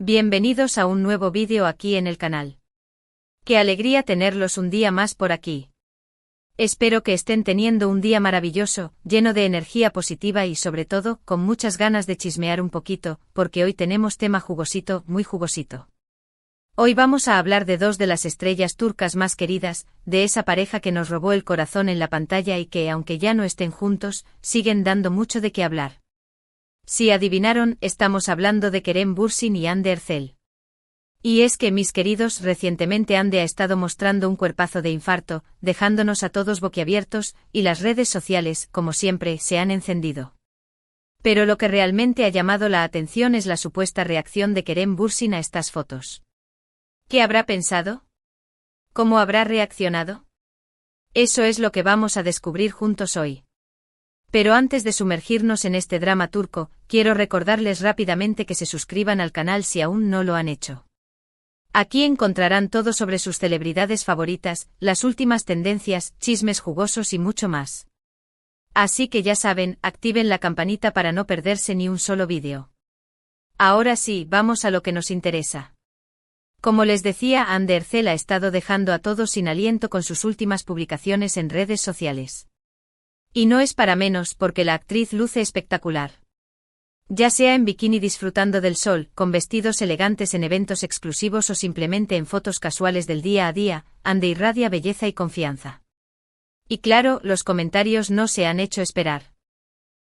Bienvenidos a un nuevo vídeo aquí en el canal. Qué alegría tenerlos un día más por aquí. Espero que estén teniendo un día maravilloso, lleno de energía positiva y sobre todo, con muchas ganas de chismear un poquito, porque hoy tenemos tema jugosito, muy jugosito. Hoy vamos a hablar de dos de las estrellas turcas más queridas, de esa pareja que nos robó el corazón en la pantalla y que, aunque ya no estén juntos, siguen dando mucho de qué hablar. Si adivinaron, estamos hablando de Kerem Bürsin y Hande Erçel. Y es que, mis queridos, recientemente Hande ha estado mostrando un cuerpazo de infarto, dejándonos a todos boquiabiertos, y las redes sociales, como siempre, se han encendido. Pero lo que realmente ha llamado la atención es la supuesta reacción de Kerem Bürsin a estas fotos. ¿Qué habrá pensado? ¿Cómo habrá reaccionado? Eso es lo que vamos a descubrir juntos hoy. Pero antes de sumergirnos en este drama turco, quiero recordarles rápidamente que se suscriban al canal si aún no lo han hecho. Aquí encontrarán todo sobre sus celebridades favoritas, las últimas tendencias, chismes jugosos y mucho más. Así que ya saben, activen la campanita para no perderse ni un solo vídeo. Ahora sí, vamos a lo que nos interesa. Como les decía, Hande Erçel ha estado dejando a todos sin aliento con sus últimas publicaciones en redes sociales. Y no es para menos porque la actriz luce espectacular. Ya sea en bikini disfrutando del sol, con vestidos elegantes en eventos exclusivos o simplemente en fotos casuales del día a día, Hande irradia belleza y confianza. Y claro, los comentarios no se han hecho esperar.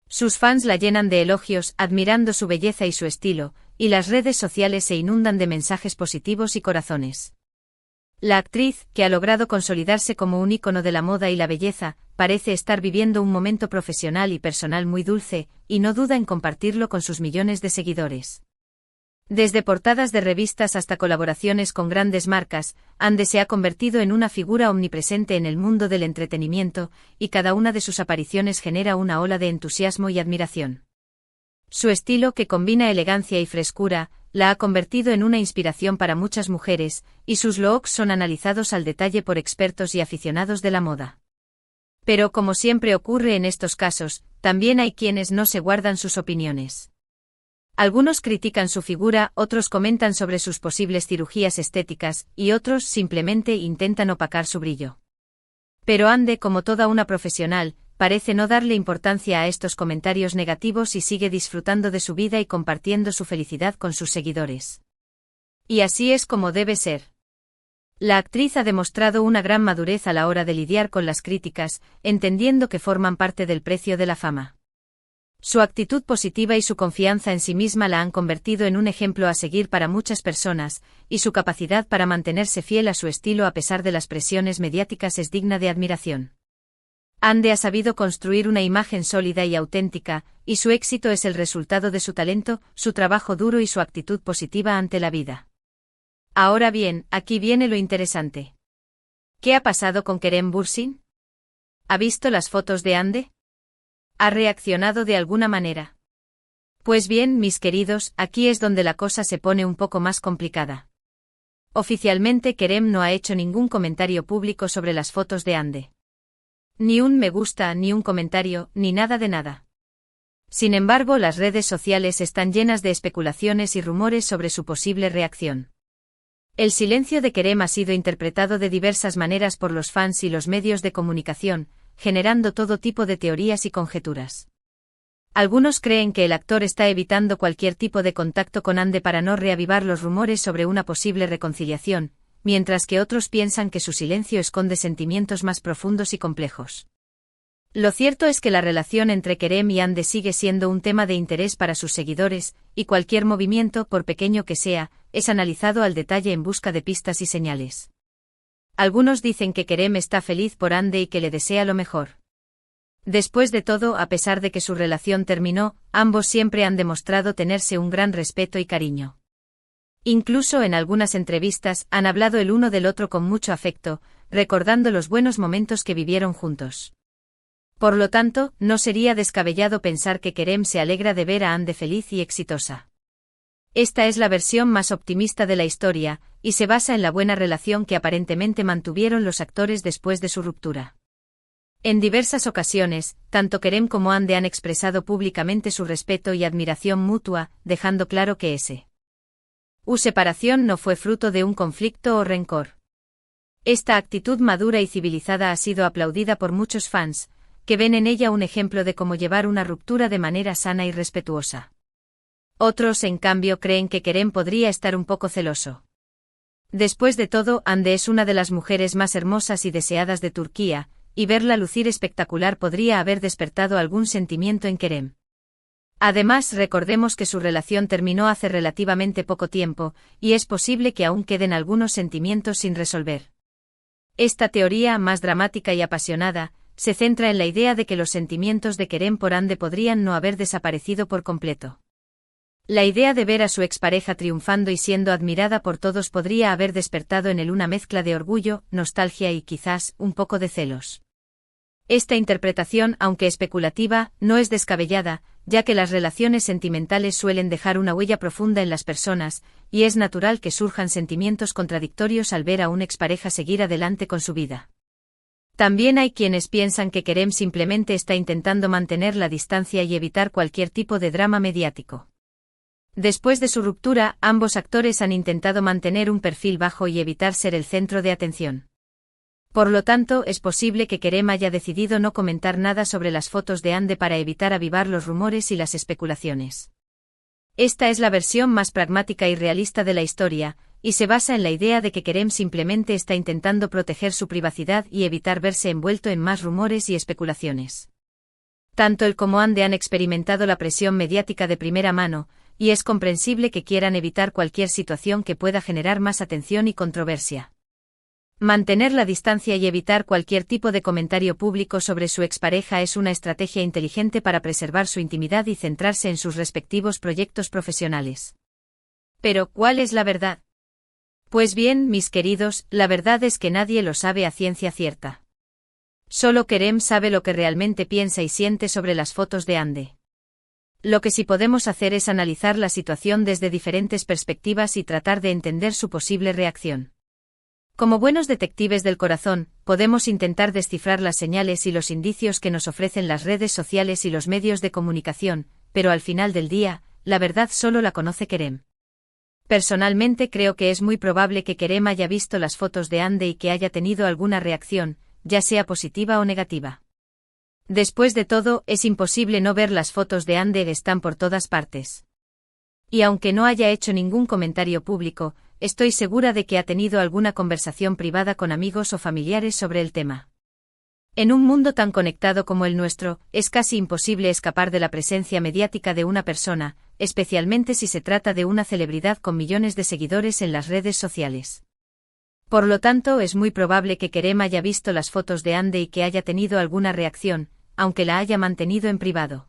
Sus fans la llenan de elogios, admirando su belleza y su estilo, y las redes sociales se inundan de mensajes positivos y corazones. La actriz, que ha logrado consolidarse como un ícono de la moda y la belleza, parece estar viviendo un momento profesional y personal muy dulce, y no duda en compartirlo con sus millones de seguidores. Desde portadas de revistas hasta colaboraciones con grandes marcas, Hande se ha convertido en una figura omnipresente en el mundo del entretenimiento, y cada una de sus apariciones genera una ola de entusiasmo y admiración. Su estilo, que combina elegancia y frescura, la ha convertido en una inspiración para muchas mujeres, y sus looks son analizados al detalle por expertos y aficionados de la moda. Pero como siempre ocurre en estos casos, también hay quienes no se guardan sus opiniones. Algunos critican su figura, otros comentan sobre sus posibles cirugías estéticas, y otros simplemente intentan opacar su brillo. Pero Hande, como toda una profesional, parece no darle importancia a estos comentarios negativos y sigue disfrutando de su vida y compartiendo su felicidad con sus seguidores. Y así es como debe ser. La actriz ha demostrado una gran madurez a la hora de lidiar con las críticas, entendiendo que forman parte del precio de la fama. Su actitud positiva y su confianza en sí misma la han convertido en un ejemplo a seguir para muchas personas, y su capacidad para mantenerse fiel a su estilo a pesar de las presiones mediáticas es digna de admiración. Hande ha sabido construir una imagen sólida y auténtica, y su éxito es el resultado de su talento, su trabajo duro y su actitud positiva ante la vida. Ahora bien, aquí viene lo interesante. ¿Qué ha pasado con Kerem Bürsin? ¿Ha visto las fotos de Hande? ¿Ha reaccionado de alguna manera? Pues bien, mis queridos, aquí es donde la cosa se pone un poco más complicada. Oficialmente Kerem no ha hecho ningún comentario público sobre las fotos de Hande. Ni un me gusta, ni un comentario, ni nada de nada. Sin embargo, las redes sociales están llenas de especulaciones y rumores sobre su posible reacción. El silencio de Kerem ha sido interpretado de diversas maneras por los fans y los medios de comunicación, generando todo tipo de teorías y conjeturas. Algunos creen que el actor está evitando cualquier tipo de contacto con Hande para no reavivar los rumores sobre una posible reconciliación, mientras que otros piensan que su silencio esconde sentimientos más profundos y complejos. Lo cierto es que la relación entre Kerem y Hande sigue siendo un tema de interés para sus seguidores, y cualquier movimiento, por pequeño que sea, es analizado al detalle en busca de pistas y señales. Algunos dicen que Kerem está feliz por Hande y que le desea lo mejor. Después de todo, a pesar de que su relación terminó, ambos siempre han demostrado tenerse un gran respeto y cariño. Incluso en algunas entrevistas han hablado el uno del otro con mucho afecto, recordando los buenos momentos que vivieron juntos. Por lo tanto, no sería descabellado pensar que Kerem se alegra de ver a Hande feliz y exitosa. Esta es la versión más optimista de la historia, y se basa en la buena relación que aparentemente mantuvieron los actores después de su ruptura. En diversas ocasiones, tanto Kerem como Hande han expresado públicamente su respeto y admiración mutua, dejando claro que ese Separación no fue fruto de un conflicto o rencor. Esta actitud madura y civilizada ha sido aplaudida por muchos fans, que ven en ella un ejemplo de cómo llevar una ruptura de manera sana y respetuosa. Otros, en cambio, creen que Kerem podría estar un poco celoso. Después de todo, Hande es una de las mujeres más hermosas y deseadas de Turquía, y verla lucir espectacular podría haber despertado algún sentimiento en Kerem. Además, recordemos que su relación terminó hace relativamente poco tiempo, y es posible que aún queden algunos sentimientos sin resolver. Esta teoría, más dramática y apasionada, se centra en la idea de que los sentimientos de Kerem por Hande podrían no haber desaparecido por completo. La idea de ver a su expareja triunfando y siendo admirada por todos podría haber despertado en él una mezcla de orgullo, nostalgia y quizás un poco de celos. Esta interpretación, aunque especulativa, no es descabellada, ya que las relaciones sentimentales suelen dejar una huella profunda en las personas, y es natural que surjan sentimientos contradictorios al ver a una expareja seguir adelante con su vida. También hay quienes piensan que Kerem simplemente está intentando mantener la distancia y evitar cualquier tipo de drama mediático. Después de su ruptura, ambos actores han intentado mantener un perfil bajo y evitar ser el centro de atención. Por lo tanto, es posible que Kerem haya decidido no comentar nada sobre las fotos de Hande para evitar avivar los rumores y las especulaciones. Esta es la versión más pragmática y realista de la historia, y se basa en la idea de que Kerem simplemente está intentando proteger su privacidad y evitar verse envuelto en más rumores y especulaciones. Tanto él como Hande han experimentado la presión mediática de primera mano, y es comprensible que quieran evitar cualquier situación que pueda generar más atención y controversia. Mantener la distancia y evitar cualquier tipo de comentario público sobre su expareja es una estrategia inteligente para preservar su intimidad y centrarse en sus respectivos proyectos profesionales. Pero, ¿cuál es la verdad? Pues bien, mis queridos, la verdad es que nadie lo sabe a ciencia cierta. Solo Kerem sabe lo que realmente piensa y siente sobre las fotos de Hande. Lo que sí podemos hacer es analizar la situación desde diferentes perspectivas y tratar de entender su posible reacción. Como buenos detectives del corazón, podemos intentar descifrar las señales y los indicios que nos ofrecen las redes sociales y los medios de comunicación, pero al final del día, la verdad solo la conoce Kerem. Personalmente creo que es muy probable que Kerem haya visto las fotos de Hande y que haya tenido alguna reacción, ya sea positiva o negativa. Después de todo, es imposible no ver las fotos de Hande, están por todas partes. Y aunque no haya hecho ningún comentario público, estoy segura de que ha tenido alguna conversación privada con amigos o familiares sobre el tema. En un mundo tan conectado como el nuestro, es casi imposible escapar de la presencia mediática de una persona, especialmente si se trata de una celebridad con millones de seguidores en las redes sociales. Por lo tanto, es muy probable que Kerem haya visto las fotos de Hande y que haya tenido alguna reacción, aunque la haya mantenido en privado.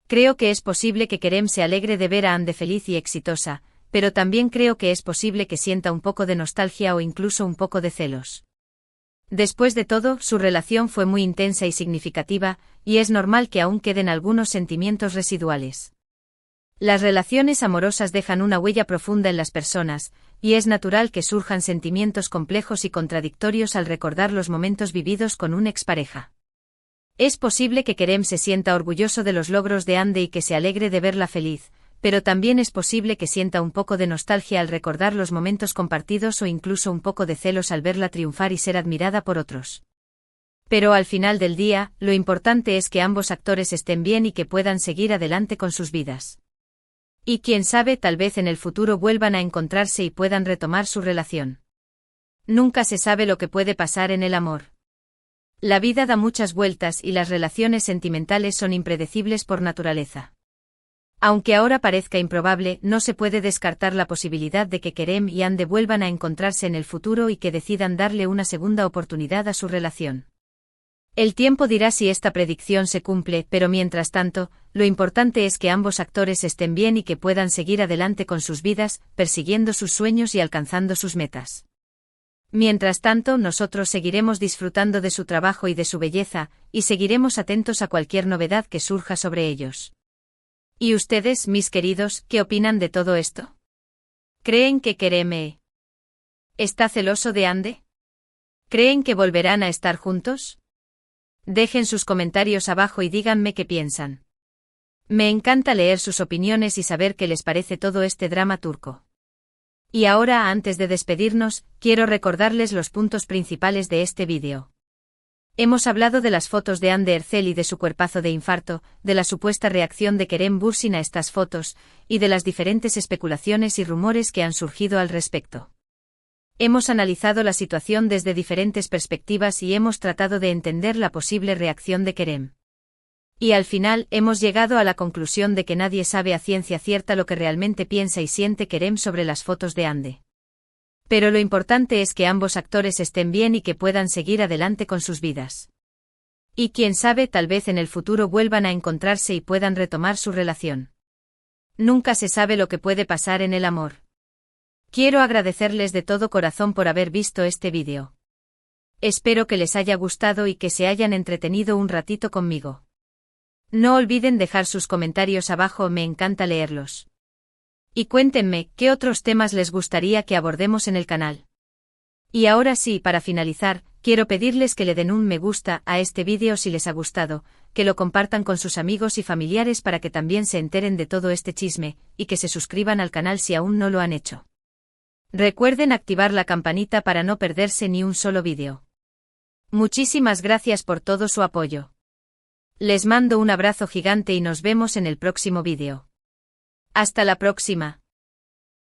Creo que es posible que Kerem se alegre de ver a Hande feliz y exitosa, pero también creo que es posible que sienta un poco de nostalgia o incluso un poco de celos. Después de todo, su relación fue muy intensa y significativa, y es normal que aún queden algunos sentimientos residuales. Las relaciones amorosas dejan una huella profunda en las personas, y es natural que surjan sentimientos complejos y contradictorios al recordar los momentos vividos con una expareja. Es posible que Kerem se sienta orgulloso de los logros de Hande y que se alegre de verla feliz, pero también es posible que sienta un poco de nostalgia al recordar los momentos compartidos o incluso un poco de celos al verla triunfar y ser admirada por otros. Pero al final del día, lo importante es que ambos actores estén bien y que puedan seguir adelante con sus vidas. Y quién sabe, tal vez en el futuro vuelvan a encontrarse y puedan retomar su relación. Nunca se sabe lo que puede pasar en el amor. La vida da muchas vueltas y las relaciones sentimentales son impredecibles por naturaleza. Aunque ahora parezca improbable, no se puede descartar la posibilidad de que Kerem y Hande vuelvan a encontrarse en el futuro y que decidan darle una segunda oportunidad a su relación. El tiempo dirá si esta predicción se cumple, pero mientras tanto, lo importante es que ambos actores estén bien y que puedan seguir adelante con sus vidas, persiguiendo sus sueños y alcanzando sus metas. Mientras tanto, nosotros seguiremos disfrutando de su trabajo y de su belleza, y seguiremos atentos a cualquier novedad que surja sobre ellos. ¿Y ustedes, mis queridos, qué opinan de todo esto? ¿Creen que Kerem está celoso de Hande? ¿Creen que volverán a estar juntos? Dejen sus comentarios abajo y díganme qué piensan. Me encanta leer sus opiniones y saber qué les parece todo este drama turco. Y ahora, antes de despedirnos, quiero recordarles los puntos principales de este vídeo. Hemos hablado de las fotos de Anne Ercel y de su cuerpazo de infarto, de la supuesta reacción de Kerem Bürsin a estas fotos, y de las diferentes especulaciones y rumores que han surgido al respecto. Hemos analizado la situación desde diferentes perspectivas y hemos tratado de entender la posible reacción de Kerem. Y al final hemos llegado a la conclusión de que nadie sabe a ciencia cierta lo que realmente piensa y siente Kerem sobre las fotos de Anne. Pero lo importante es que ambos actores estén bien y que puedan seguir adelante con sus vidas. Y quién sabe, tal vez en el futuro vuelvan a encontrarse y puedan retomar su relación. Nunca se sabe lo que puede pasar en el amor. Quiero agradecerles de todo corazón por haber visto este vídeo. Espero que les haya gustado y que se hayan entretenido un ratito conmigo. No olviden dejar sus comentarios abajo, me encanta leerlos. Y cuéntenme, ¿qué otros temas les gustaría que abordemos en el canal? Y ahora sí, para finalizar, quiero pedirles que le den un me gusta a este vídeo si les ha gustado, que lo compartan con sus amigos y familiares para que también se enteren de todo este chisme, y que se suscriban al canal si aún no lo han hecho. Recuerden activar la campanita para no perderse ni un solo vídeo. Muchísimas gracias por todo su apoyo. Les mando un abrazo gigante y nos vemos en el próximo vídeo. Hasta la próxima.